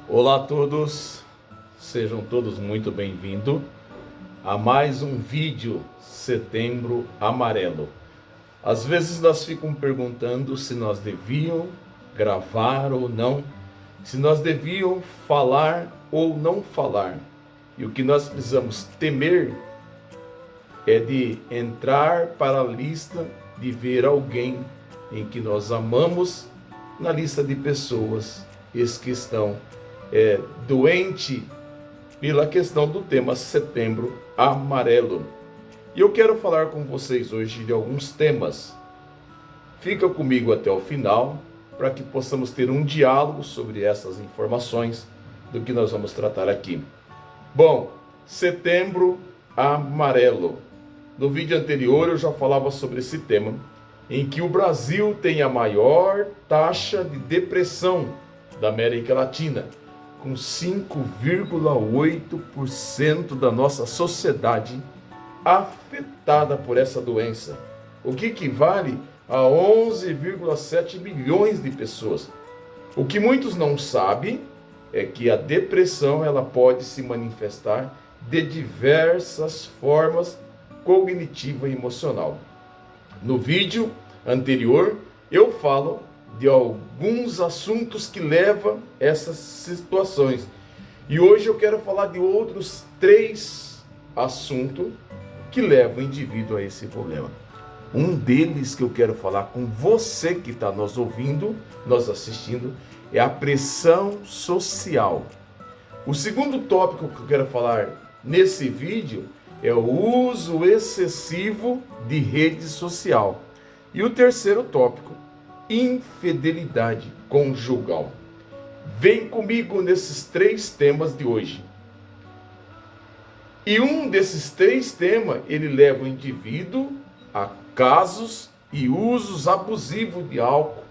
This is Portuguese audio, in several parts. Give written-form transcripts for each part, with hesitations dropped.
Olá a todos, sejam todos muito bem-vindos a mais um vídeo Setembro Amarelo. Às vezes nós ficamos perguntando se nós devíamos gravar ou não, se nós devíamos falar ou não falar. E o que nós precisamos temer é de entrar para a lista de ver alguém em que nós amamos na lista de pessoas que estão doente pela questão do tema Setembro Amarelo. E eu quero falar com vocês hoje de alguns temas. Fica comigo até o final para que possamos ter um diálogo sobre essas informações do que nós vamos tratar aqui. Bom, Setembro Amarelo. No vídeo anterior eu já falava sobre esse tema, em que o Brasil tem a maior taxa de depressão da América Latina, com 5,8% da nossa sociedade afetada por essa doença, o que equivale a 11,7 milhões de pessoas. O que muitos não sabem é que a depressão ela pode se manifestar de diversas formas cognitiva e emocional. No vídeo anterior eu falo de alguns assuntos que levam a essas situações. E hoje eu quero falar de outros 3 assuntos que levam o indivíduo a esse problema. Um deles que eu quero falar com você que está nos ouvindo, nos assistindo, é a pressão social. O segundo tópico que eu quero falar nesse vídeo é o uso excessivo de rede social. E o terceiro tópico, infidelidade conjugal. Vem comigo nesses 3 temas de hoje. E um desses 3 temas, ele leva o indivíduo a casos e usos abusivos de álcool,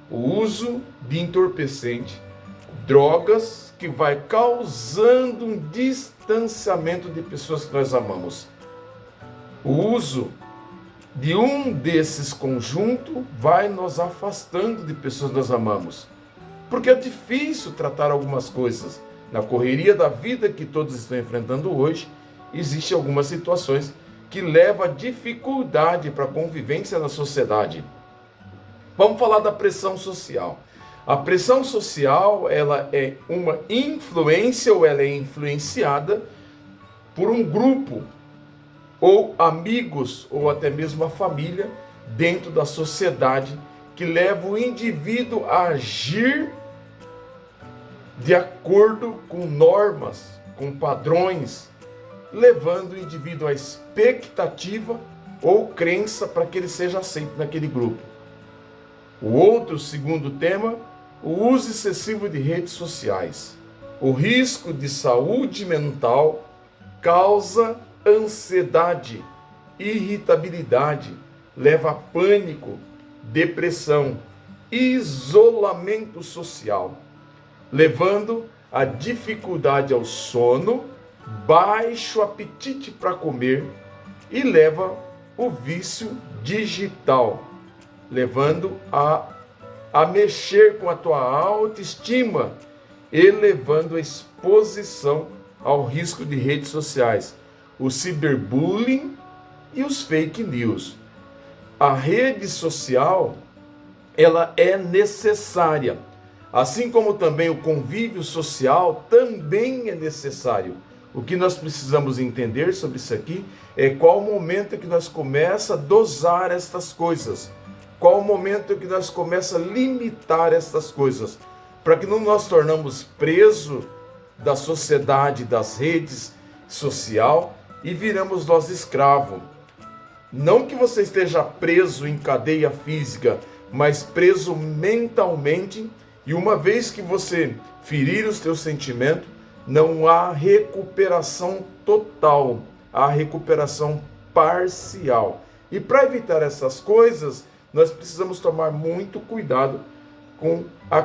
o uso de entorpecente, drogas, que vai causando um distanciamento de pessoas que nós amamos. O uso de um desses conjuntos vai nos afastando de pessoas que nós amamos. Porque é difícil tratar algumas coisas. Na correria da vida que todos estão enfrentando hoje, existem algumas situações que levam a dificuldade para a convivência na sociedade. Vamos falar da pressão social. A pressão social, ela é uma influência ou ela é influenciada por um grupo ou amigos, ou até mesmo a família, dentro da sociedade, que leva o indivíduo a agir de acordo com normas, com padrões, levando o indivíduo à expectativa ou crença para que ele seja aceito naquele grupo. O outro, segundo tema, o uso excessivo de redes sociais. O risco de saúde mental causa ansiedade, irritabilidade, leva a pânico, depressão, isolamento social, levando a dificuldade ao sono, baixo apetite para comer e leva o vício digital, levando a mexer com a tua autoestima, elevando a exposição ao risco de redes sociais, o ciberbullying e os fake news. A rede social, ela é necessária, assim como também o convívio social também é necessário. O que nós precisamos entender sobre isso aqui é qual o momento que nós começamos a dosar estas coisas, qual o momento que nós começamos a limitar estas coisas, para que não nós tornamos presos da sociedade, das redes social, e viramos nós escravos. Não que você esteja preso em cadeia física, mas preso mentalmente, e uma vez que você ferir os teus sentimentos, não há recuperação total, há recuperação parcial. E para evitar essas coisas, nós precisamos tomar muito cuidado com a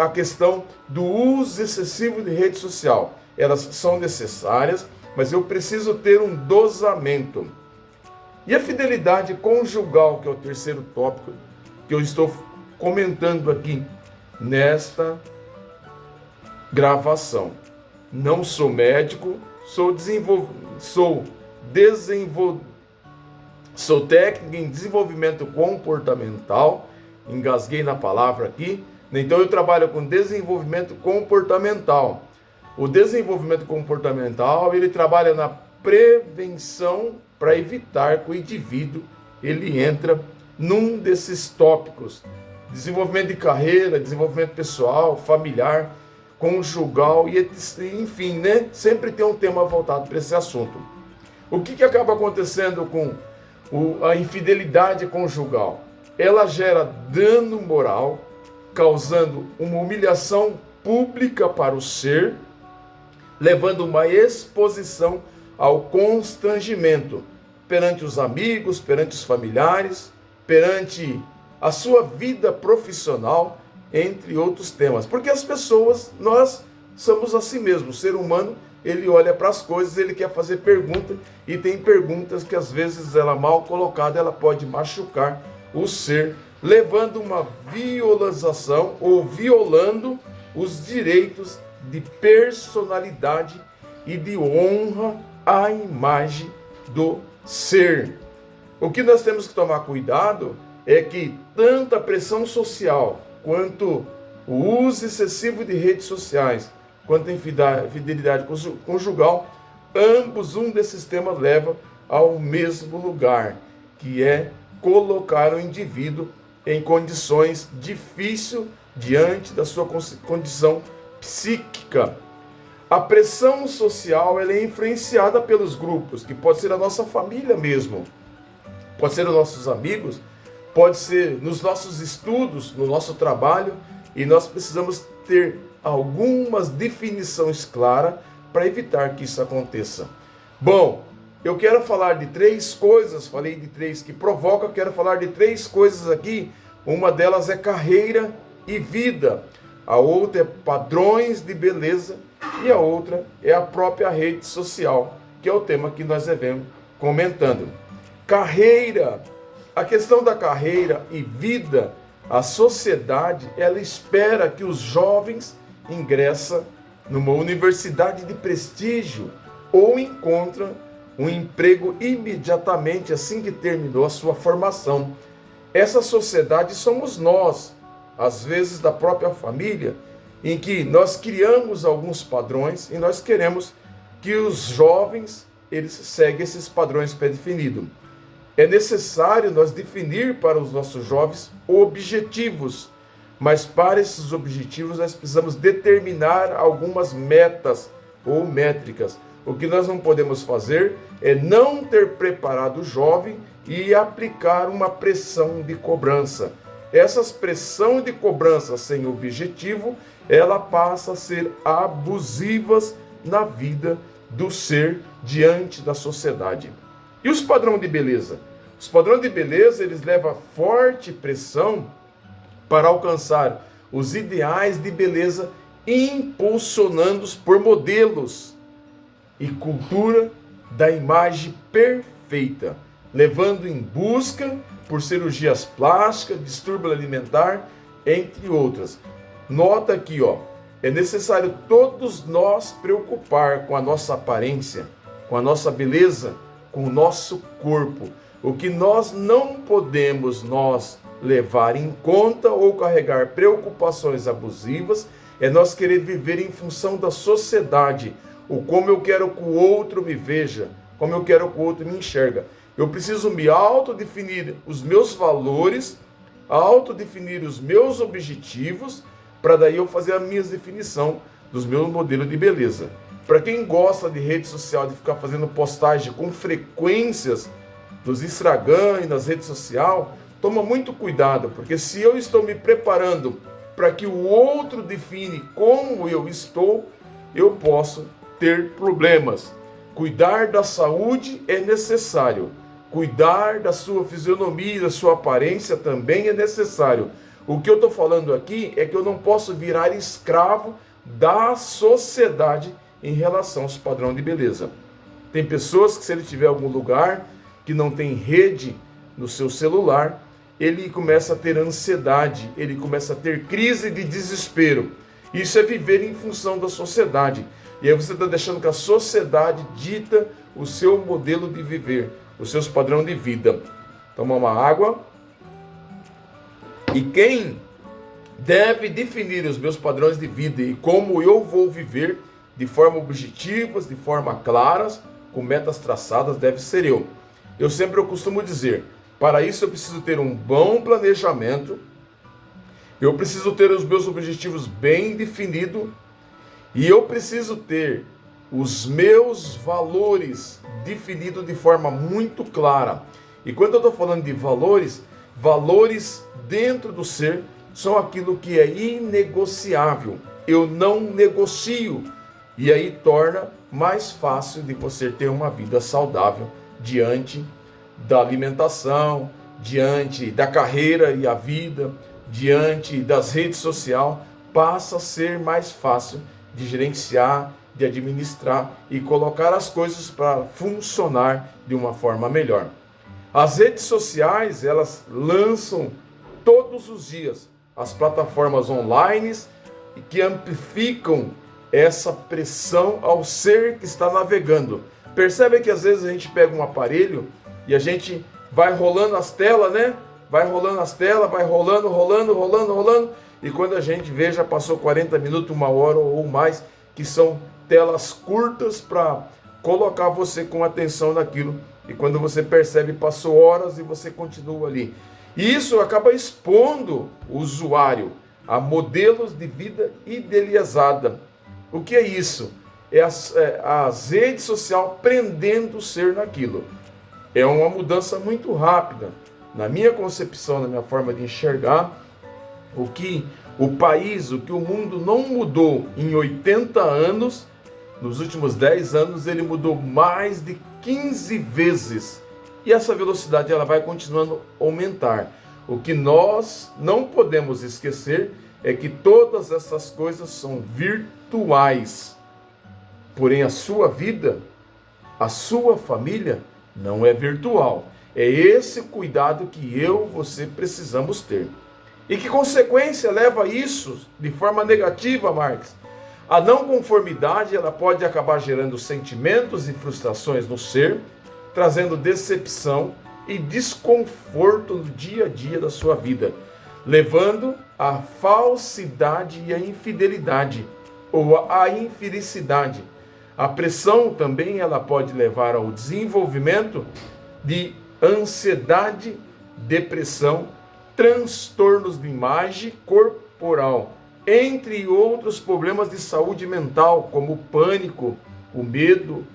questão do uso excessivo de rede social. Elas são necessárias, mas eu preciso ter um dosamento. E a fidelidade conjugal, que é o terceiro tópico que eu estou comentando aqui nesta gravação. Não sou médico, sou técnico em desenvolvimento comportamental, engasguei na palavra aqui, então eu trabalho com desenvolvimento comportamental. O desenvolvimento comportamental, ele trabalha na prevenção para evitar que o indivíduo ele entra num desses tópicos: desenvolvimento de carreira, desenvolvimento pessoal, familiar, conjugal e enfim, né? Sempre tem um tema voltado para esse assunto. O que acaba acontecendo com a infidelidade conjugal? Ela gera dano moral, causando uma humilhação pública para o ser, levando uma exposição ao constrangimento perante os amigos, perante os familiares, perante a sua vida profissional, entre outros temas. Porque as pessoas, nós somos assim mesmo. O ser humano, ele olha para as coisas, ele quer fazer pergunta, e tem perguntas que às vezes ela mal colocada, ela pode machucar o ser, levando uma violação ou violando os direitos de personalidade e de honra à imagem do ser. O que nós temos que tomar cuidado é que tanto a pressão social quanto o uso excessivo de redes sociais, quanto a infidelidade conjugal, ambos, um desses temas leva ao mesmo lugar, que é colocar o indivíduo em condições difíceis diante da sua condição psíquica. A pressão social ela é influenciada pelos grupos, que pode ser a nossa família mesmo, pode ser os nossos amigos, pode ser nos nossos estudos, no nosso trabalho, e nós precisamos ter algumas definições claras para evitar que isso aconteça. Bom, eu quero falar de 3 coisas, falei de 3 que provocam, quero falar de 3 coisas aqui. Uma delas é carreira e vida, a outra é padrões de beleza e a outra é a própria rede social, que é o tema que nós devemos comentando. Carreira. A questão da carreira e vida, a sociedade, ela espera que os jovens ingressem numa universidade de prestígio ou encontram um emprego imediatamente assim que terminou a sua formação. Essa sociedade somos nós, às vezes da própria família, em que nós criamos alguns padrões e nós queremos que os jovens eles seguem esses padrões pré-definidos. É necessário nós definir para os nossos jovens objetivos, mas para esses objetivos nós precisamos determinar algumas metas ou métricas. O que nós não podemos fazer é não ter preparado o jovem e aplicar uma pressão de cobrança. Essas pressão de cobrança sem objetivo, ela passa a ser abusivas na vida do ser diante da sociedade. E os padrões de beleza? Os padrões de beleza, eles levam forte pressão para alcançar os ideais de beleza, impulsionados por modelos e cultura da imagem perfeita, levando em busca por cirurgias plásticas, distúrbio alimentar, entre outras. Nota aqui, é necessário todos nós preocupar com a nossa aparência, com a nossa beleza, com o nosso corpo. O que nós não podemos levar em conta ou carregar preocupações abusivas é nós querer viver em função da sociedade, ou como eu quero que o outro me veja, como eu quero que o outro me enxerga. Eu preciso me autodefinir os meus valores, autodefinir os meus objetivos, para daí eu fazer a minha definição dos meus modelos de beleza. Para quem gosta de rede social, de ficar fazendo postagem com frequências nos Instagram e nas redes sociais, toma muito cuidado, porque se eu estou me preparando para que o outro define como eu estou, eu posso ter problemas. Cuidar da saúde é necessário. Cuidar da sua fisionomia, da sua aparência também é necessário. O que eu estou falando aqui é que eu não posso virar escravo da sociedade em relação aos padrões de beleza. Tem pessoas que, se ele tiver algum lugar que não tem rede no seu celular, ele começa a ter ansiedade, ele começa a ter crise de desespero. Isso é viver em função da sociedade. E aí você está deixando que a sociedade dita o seu modelo de viver, os seus padrões de vida. Toma uma água. E quem deve definir os meus padrões de vida e como eu vou viver de forma objetivas, de forma claras, com metas traçadas, deve ser eu. Eu sempre costumo dizer, para isso eu preciso ter um bom planejamento, eu preciso ter os meus objetivos bem definidos e eu preciso ter os meus valores definidos de forma muito clara. E quando eu estou falando de valores, valores dentro do ser são aquilo que é inegociável. Eu não negocio. E aí torna mais fácil de você ter uma vida saudável diante da alimentação, diante da carreira e a vida, diante das redes sociais. Passa a ser mais fácil de gerenciar, de administrar e colocar as coisas para funcionar de uma forma melhor. As redes sociais, elas lançam todos os dias as plataformas online que amplificam essa pressão ao ser que está navegando. Percebe que às vezes a gente pega um aparelho e a gente vai rolando as telas, né? Vai rolando as telas, vai rolando, e quando a gente vê, já passou 40 minutos, 1 hora ou mais, que são telas curtas para colocar você com atenção naquilo. E quando você percebe, passou horas e você continua ali. E isso acaba expondo o usuário a modelos de vida idealizada. O que é isso? É as redes sociais prendendo o ser naquilo. É uma mudança muito rápida. Na minha concepção, na minha forma de enxergar, o que o país, o que o mundo não mudou em 80 anos, nos últimos 10 anos ele mudou mais de 15 vezes. E essa velocidade ela vai continuando a aumentar. O que nós não podemos esquecer é que todas essas coisas são virtuais. Porém, a sua vida, a sua família, não é virtual. É esse cuidado que eu e você precisamos ter. E que consequência leva isso de forma negativa, Marx? A não conformidade ela pode acabar gerando sentimentos e frustrações no ser, trazendo decepção e desconforto no dia a dia da sua vida, levando à falsidade e à infidelidade ou à infelicidade. A pressão também ela pode levar ao desenvolvimento de ansiedade, depressão, transtornos de imagem corporal, entre outros problemas de saúde mental, como o pânico, o medo,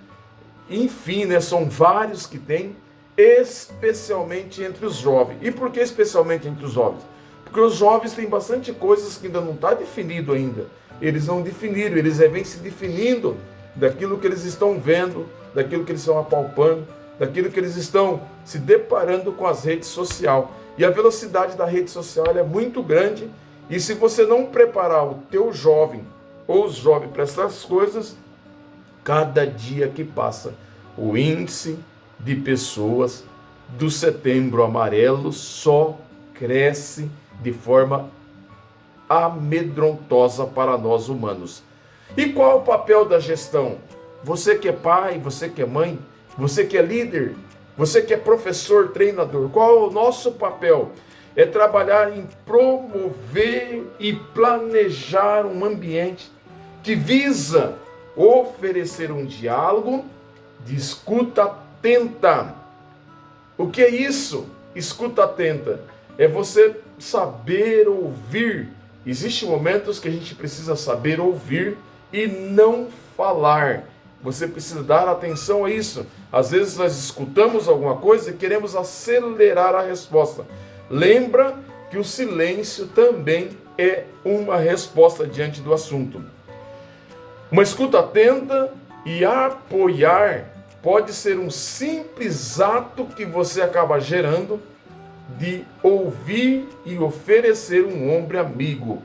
enfim, são vários que tem, especialmente entre os jovens. E por que especialmente entre os jovens? Porque os jovens têm bastante coisas que ainda não está definido ainda. Eles não definiram, eles vêm se definindo daquilo que eles estão vendo, daquilo que eles estão apalpando, daquilo que eles estão se deparando com as redes sociais. E a velocidade da rede social é muito grande, e se você não preparar o teu jovem ou os jovens para essas coisas, cada dia que passa, o índice de pessoas do Setembro Amarelo só cresce de forma amedrontosa para nós humanos. E qual é o papel da gestão? Você que é pai, você que é mãe, você que é líder, você que é professor, treinador, qual é o nosso papel? É trabalhar em promover e planejar um ambiente que visa oferecer um diálogo de escuta atenta. O que é isso? Escuta atenta. É você saber ouvir. Existem momentos que a gente precisa saber ouvir e não falar. Você precisa dar atenção a isso. Às vezes nós escutamos alguma coisa e queremos acelerar a resposta. Lembra que o silêncio também é uma resposta diante do assunto. Uma escuta atenta e apoiar pode ser um simples ato que você acaba gerando de ouvir e oferecer um ombro amigo.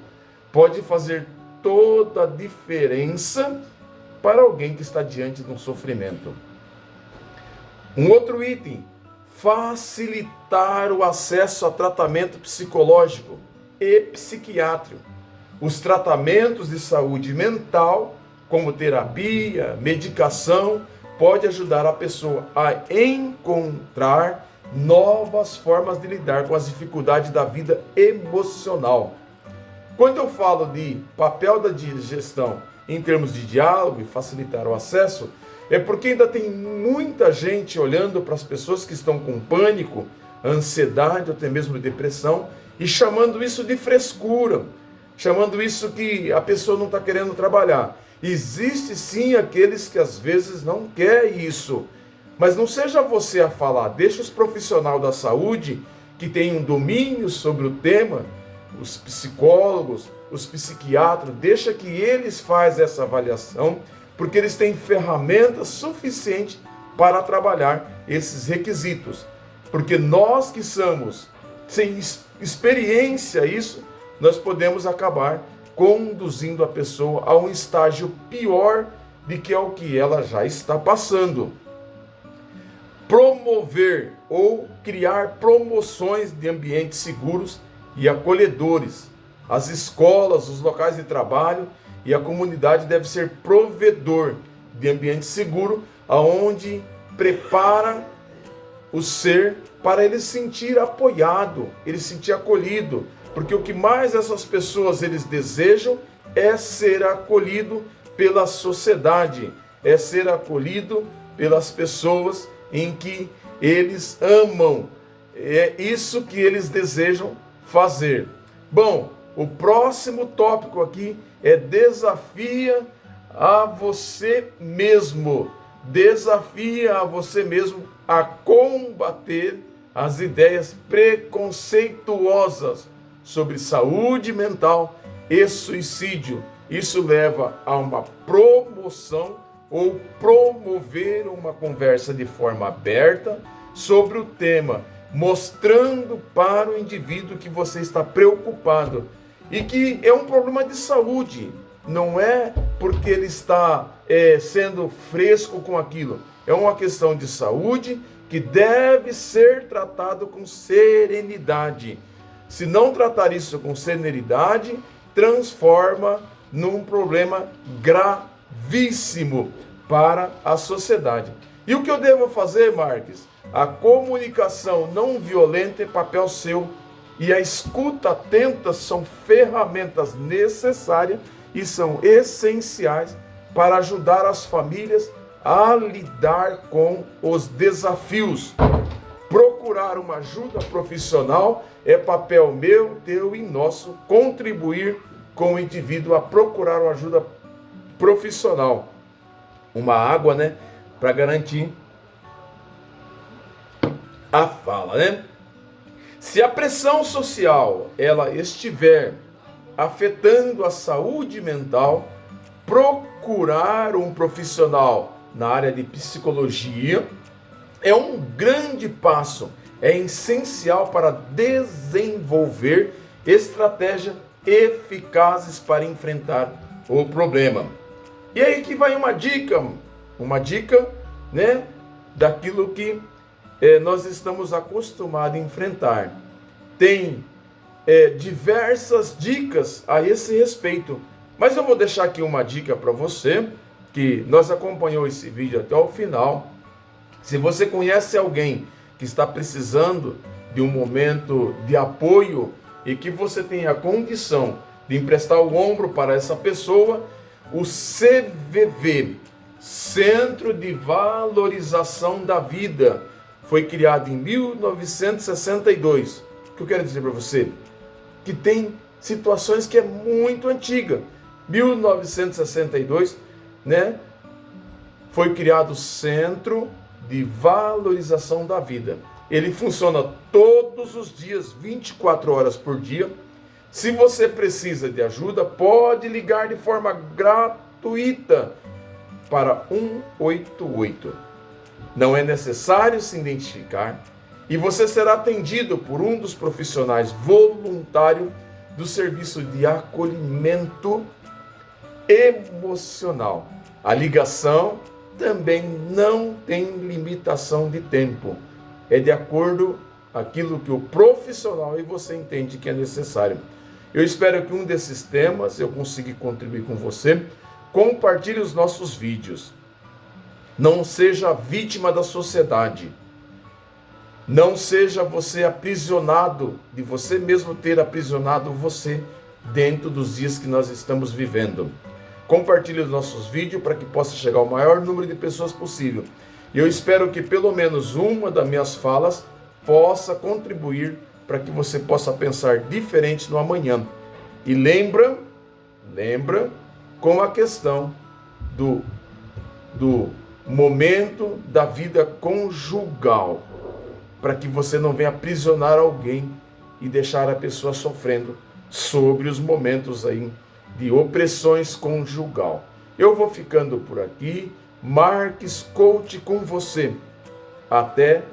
Pode fazer toda a diferença para alguém que está diante de um sofrimento. Um outro item, facilitar o acesso a tratamento psicológico e psiquiátrico. os tratamentos de saúde mental, como terapia, medicação, pode ajudar a pessoa a encontrar novas formas de lidar com as dificuldades da vida emocional. Quando eu falo de papel da gestão em termos de diálogo e facilitar o acesso, é porque ainda tem muita gente olhando para as pessoas que estão com pânico, ansiedade, ou até mesmo depressão, e chamando isso de frescura, chamando isso que a pessoa não está querendo trabalhar. Existe sim aqueles que às vezes não querem isso, mas não seja você a falar, deixa os profissionais da saúde que têm um domínio sobre o tema, os psicólogos, os psiquiatras, deixa que eles façam essa avaliação, porque eles têm ferramentas suficientes para trabalhar esses requisitos. Porque nós que somos sem experiência isso, nós podemos acabar conduzindo a pessoa a um estágio pior de que é o que ela já está passando. Promover ou criar promoções de ambientes seguros e acolhedores. As escolas, os locais de trabalho e a comunidade devem ser provedor de ambiente seguro, aonde prepara o ser para ele se sentir apoiado, ele se sentir acolhido, porque o que mais essas pessoas eles desejam é ser acolhido pela sociedade, é ser acolhido pelas pessoas em que eles amam, é isso que eles desejam fazer. Bom, o próximo tópico aqui é desafia a você mesmo. Desafia a você mesmo a combater as ideias preconceituosas sobre saúde mental e suicídio. Isso leva a uma promoção ou promover uma conversa de forma aberta sobre o tema, mostrando para o indivíduo que você está preocupado e que é um problema de saúde, não é porque ele está sendo fresco com aquilo, é uma questão de saúde que deve ser tratado com serenidade. Se não tratar isso com serenidade, transforma num problema gravíssimo para a sociedade. E o que eu devo fazer, Marques? A comunicação não violenta é papel seu e a escuta atenta são ferramentas necessárias e são essenciais para ajudar as famílias a lidar com os desafios. Procurar uma ajuda profissional é papel meu, teu e nosso contribuir com o indivíduo a procurar uma ajuda profissional. Uma água, né, para garantir a fala, né? Se a pressão social ela estiver afetando a saúde mental, procurar um profissional na área de psicologia é um grande passo, é essencial para desenvolver estratégias eficazes para enfrentar o problema. E aí que vai uma dica, né, daquilo que nós estamos acostumados a enfrentar. Tem diversas dicas a esse respeito, mas eu vou deixar aqui uma dica para você, que nós acompanhou esse vídeo até o final. Se você conhece alguém que está precisando de um momento de apoio e que você tem a condição de emprestar o ombro para essa pessoa, o CVV, Centro de Valorização da Vida, foi criado em 1962. O que eu quero dizer para você? Que tem situações que é muito antiga. 1962, né? Foi criado o Centro de Valorização da Vida. Ele funciona todos os dias, 24 horas por dia. Se você precisa de ajuda, pode ligar de forma gratuita para 188. Não é necessário se identificar e você será atendido por um dos profissionais voluntários do serviço de acolhimento emocional. A ligação também não tem limitação de tempo. É de acordo com aquilo que o profissional e você entende que é necessário. Eu espero que um desses temas eu consiga contribuir com você. Compartilhe os nossos vídeos. Não seja vítima da sociedade. Não seja você aprisionado, de você mesmo ter aprisionado você dentro dos dias que nós estamos vivendo. Compartilhe os nossos vídeos para que possa chegar ao maior número de pessoas possível. E eu espero que pelo menos uma das minhas falas possa contribuir para que você possa pensar diferente no amanhã. E lembra com a questão do momento da vida conjugal, para que você não venha aprisionar alguém e deixar a pessoa sofrendo sobre os momentos aí de opressões conjugal. Eu vou ficando por aqui. Marques Coach com você. Até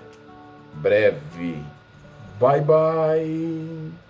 breve. Bye, bye.